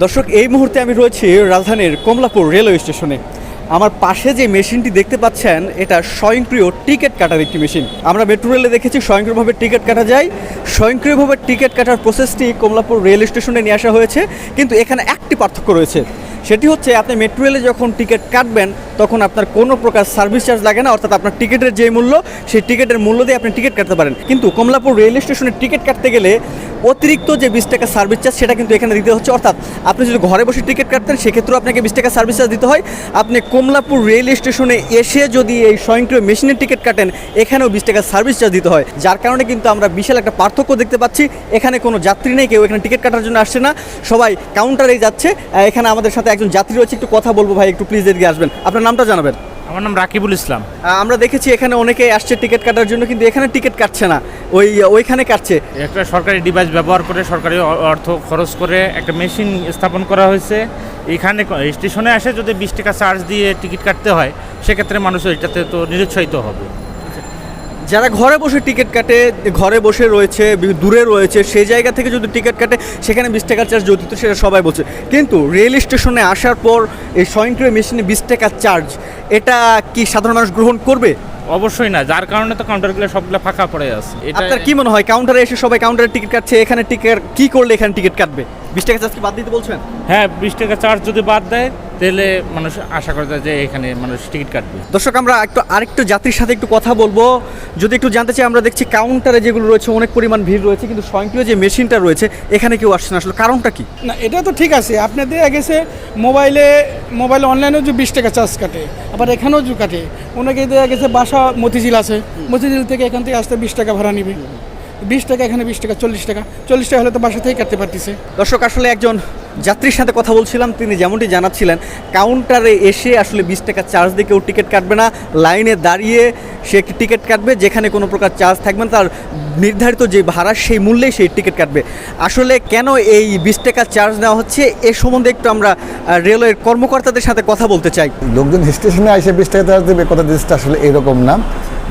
দর্শক, এই মুহূর্তে আমি রয়েছি রাজধানীর কমলাপুর রেলওয়ে স্টেশনে। আমার পাশে যে মেশিনটি দেখতে পাচ্ছেন এটা স্বয়ংক্রিয় টিকিট কাটার একটি মেশিন। আমরা মেট্রো রেলে দেখেছি স্বয়ংক্রিয়ভাবে টিকিট কাটা যায়। স্বয়ংক্রিয়ভাবে টিকিট কাটার প্রসেসটি কমলাপুর রেল স্টেশনে নিয়ে আসা হয়েছে, কিন্তু এখানে একটি পার্থক্য রয়েছে। সেটি হচ্ছে আপনি মেট্রো রেলে যখন টিকিট কাটবেন তখন আপনার কোনো প্রকার সার্ভিস চার্জ লাগে না, অর্থাৎ আপনার টিকিটের যে মূল্য সেই টিকিটের মূল্য দিয়ে আপনি টিকিট কাটতে পারেন। কিন্তু কমলাপুর রেল স্টেশনে টিকিট কাটতে গেলে অতিরিক্ত যে 20 টাকা সার্ভিস চার্জ সেটা কিন্তু এখানে দিতে হচ্ছে। অর্থাৎ আপনি যদি ঘরে বসে টিকিট কাটতেন সেক্ষেত্রেও আপনাকে 20 টাকা সার্ভিস চার্জ দিতে হয়। আপনি কমলাপুর রেল স্টেশনে এসে যদি এই স্বয়ংক্রিয় মেশিনের টিকিট কাটেন এখানেও 20 টাকা সার্ভিস চার্জ দিতে হয়, যার কারণে কিন্তু আমরা বিশাল একটা পার্থক্য দেখতে পাচ্ছি। এখানে কোনো যাত্রী নেই, কেউ এখানে টিকিট কাটার জন্য আসছে না, সবাই কাউন্টারেই যাচ্ছে। এখানে আমাদের সাথে একজন যাত্রী রয়েছে, একটু কথা বলবো। ভাই একটু প্লিজ এদিকে আসবেন, আপনার নামটা জানাবেন। আমার নাম রাকিবুল ইসলাম। আমরা দেখেছি এখানে অনেকেই আসছে টিকিট কাটার জন্য, কিন্তু এখানে টিকিট কাটছে না, ওইখানে কাটছে। একটা সরকারি ডিভাইস ব্যবহার করে সরকারি অর্থ খরচ করে একটা মেশিন স্থাপন করা হয়েছে। এখানে স্টেশনে আসে যদি 20 টাকা চার্জ দিয়ে টিকিট কাটতে হয়, সেক্ষেত্রে মানুষ এটাতে তো নিরুৎসাহিত হবে। যারা ঘরে বসে টিকিট কাটে, ঘরে বসে রয়েছে, দূরে রয়েছে, সেই জায়গা থেকে যদি টিকিট কাটে সেখানে 20 টাকার চার্জ জড়িত, সেটা সবাই বলছে। কিন্তু রেল স্টেশনে আসার পর এই স্বয়ংক্রিয় মেশিনে 20 টাকা চার্জ, এটা কি সাধারণ মানুষ গ্রহণ করবে? অবশ্যই না, যার কারণে তো কাউন্টারগুলো সবগুলো ফাঁকা পড়ে আছে। আপনার কি মনে হয় কাউন্টারে এসে সবাই কাউন্টারে টিকিট কাটছে, এখানে টিকিট কি করলে এখানে টিকিট কাটবে? 20 টাকা চার্জ কি বাদ দিতে বলছেন? হ্যাঁ, 20 টাকা চার্জ যদি বাদ দেয় তাহলে মানুষ আশা করে যে এখানে মানুষ টিকিট কাটবে। দর্শক, আমরা আরেকটু যাত্রীর সাথে একটু কথা বলবো। যদি একটু জানতে চাই, আমরা দেখছি কাউন্টারে যেগুলো রয়েছে অনেক পরিমাণ ভিড় রয়েছে, কিন্তু স্বয়ংক্রিয় যে মেশিনটা রয়েছে এখানে কেউ আসছে না, আসলে কারণটা কি? না, এটা তো ঠিক আছে। আপনি দেয়া গেছে মোবাইলে অনলাইনেও যে 20 টাকা চার্জ কাটে, আবার এখানেও যে কাটে। ওনাকে দেওয়া গেছে বাসা মতিঝিল আছে, মতিঝিল থেকে এখান থেকে আসতে 20 টাকা ভাড়া নিবে। 20 টাকা এখানে 20 টাকা, 40 টাকা। 40 টাকা হলে তো বাসা থেকেই কাটতে পারতেছে। দর্শক, আসলে একজন যাত্রীর সাথে কথা বলছিলাম, তিনি যেমনটি জানাচ্ছিলেন কাউন্টারে এসে আসলে 20 টাকা চার্জ দিয়ে কেউ টিকিট কাটবে না, লাইনে দাঁড়িয়ে সে একটি টিকিট কাটবে, যেখানে কোনো প্রকার চার্জ থাকবে না, তার নির্ধারিত যে ভাড়া সেই মূল্যেই সেই টিকিট কাটবে। আসলে কেন এই 20 টাকা চার্জ নেওয়া হচ্ছে এ সম্বন্ধে একটু আমরা রেলওয়ের কর্মকর্তাদের সাথে কথা বলতে চাই। লোকজন স্টেশনে এসে 20 টাকা চার্জ দেবে, কথা জিনিসটা আসলে এরকম না।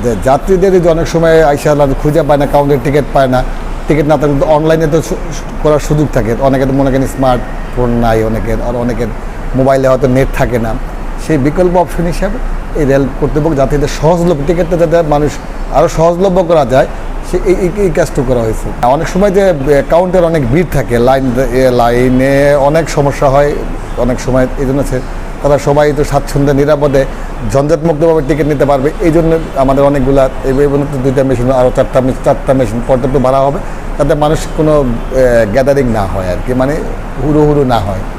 যে যাত্রীদের যে অনেক সময় আইসা খুঁজে পায় না, কাউন্টারে টিকিট পায় না, টিকিট না থাকলে অনলাইনে তো করার সুযোগ থাকে। অনেকের তো মনে করেন স্মার্টফোন নাই, অনেকের মোবাইলে হয়তো নেট থাকে না। সেই বিকল্প অপশন হিসাবে এই রেল কর্তৃপক্ষ যাত্রীদের সহজলভ্য টিকিটটা যাতে মানুষ আরও সহজলভ্য করা যায় সে এই কাজটা করা হয়েছে। অনেক সময় যে কাউন্টার অনেক ভিড় থাকে, লাইনে অনেক সমস্যা হয় অনেক সময়। এই জন্য তারা সবাই তো স্বাচ্ছন্দ্যে নিরাপদে ঝঞ্ঝাটমুক্তভাবে টিকিট নিতে পারবে। এই জন্য আমাদের অনেকগুলা এই 2টা মেশিন, আরও 4টা মেশিন পর্যন্ত বাড়া হবে, যাতে মানুষ কোনো গ্যাদারিং না হয় আর কি, মানে হুড়ো না হয়।